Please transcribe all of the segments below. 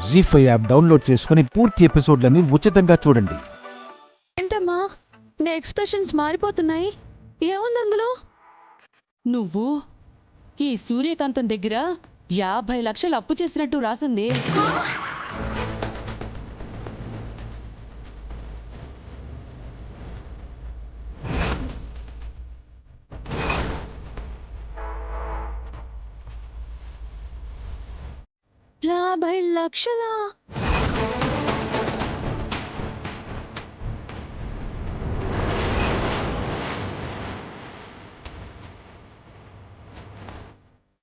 జీ5 app download చేసుకుని పూర్తి ఎపిసోడ్లని ఉచితంగా చూడండి. ఏంటమ్మా నీ ఎక్స్ప్రెషన్స్ మారిపోతున్నాయి, ఏముంది అందులో? నువ్వు ఈ సూర్యకాంతం దగ్గర 50 లక్షలు అప్పు చేసినట్టు రాసింది. యాభై లక్షలా?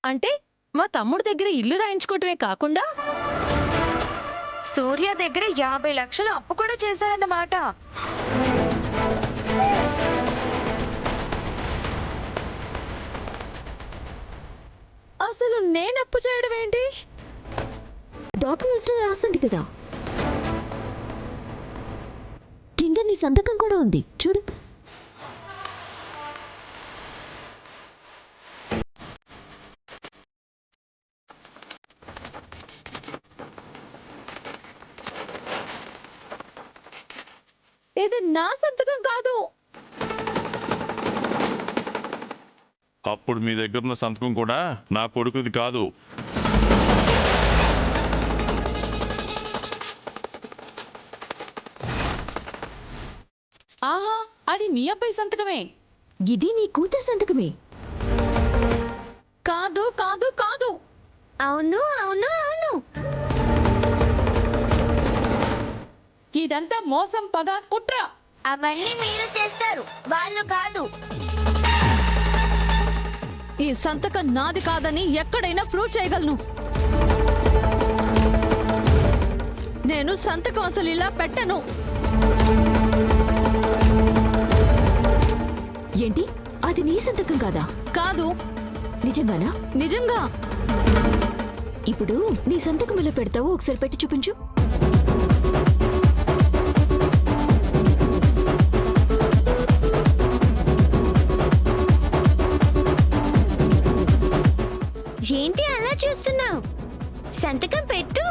అంటే మా తమ్ముడి దగ్గర ఇల్లు రాయించుకోవటమే కాకుండా సూర్య దగ్గర 50 లక్షలు అప్పు కూడా చేశారన్నమాట. అసలు నేను అప్పు చేయడం ఏంటి? డాక్యుమెంట్స్ లో రాస్తుంది కదా, కింద నీ సంతకం కూడా ఉంది చూడు. ఇది నా సంతకం కాదు. అప్పుడు మీ దగ్గర ఉన్న సంతకం కూడా నా కొడుకుది కాదు. ఆహా, అది మీ అబ్బాయి సంతకమే. ఇది నీ కూతురు సంతకమే. కాదు కాదు కాదు. అవును అవును అవును. ఇదంతా మోసం, పగ, కుట్ర. అవన్నీ మీరు చేస్తారు, వాళ్ళు కాదు. ఈ సంతకం నాది కాదని ఎక్కడైనా ప్రూవ్ చేయగలను. నేను సంతకం అసలు ఇలా పెట్టను. ఏంటి, అది నీ సంతకం కాదా? కాదు. నిజంగానా? నిజంగా. ఇప్పుడు నీ సంతకం ఎలా పెడతావో ఒకసారి పెట్టి చూపించు. ఏంటి అలా చూస్తున్నావు? సంతకం పెట్టు.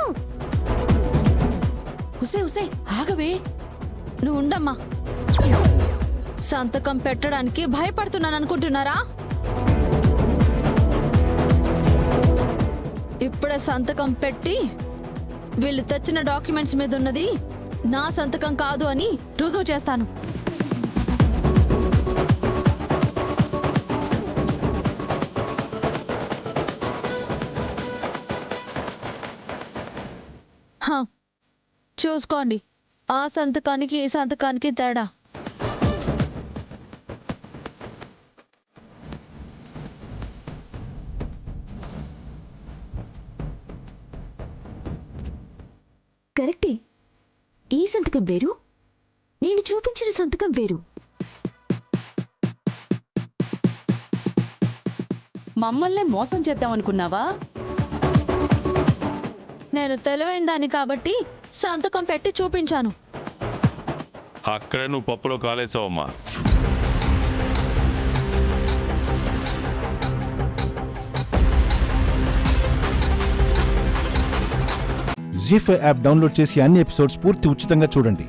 ఉసే ఉసే ఆగవే. నువ్వు ఉండమ్మా. సంతకం పెట్టడానికి భయపడుతున్నాను అనుకుంటున్నారా? ఇప్పుడే సంతకం పెట్టి వీళ్ళు తెచ్చిన డాక్యుమెంట్స్ మీద ఉన్నది నా సంతకం కాదు అని రుజువు చేస్తాను. చూసుకోండి, ఆ సంతకానికి ఈ సంతకానికి తేడా. కరెక్టే, ఈ సంతకం వేరు, నేను చూపించిన సంతకం వేరు. మమ్మల్ని మోసం చేద్దామనుకున్నావా? నేను తెలివైన దాన్ని కాబట్టి సంతకం పెట్టి చూపించాను. అక్కడే నువ్వు పప్పులో కాలేసావమ్మా. జీ5 యాప్ డౌన్లోడ్ చేసి అన్ని ఎపిసోడ్స్ పూర్తి ఉచితంగా చూడండి.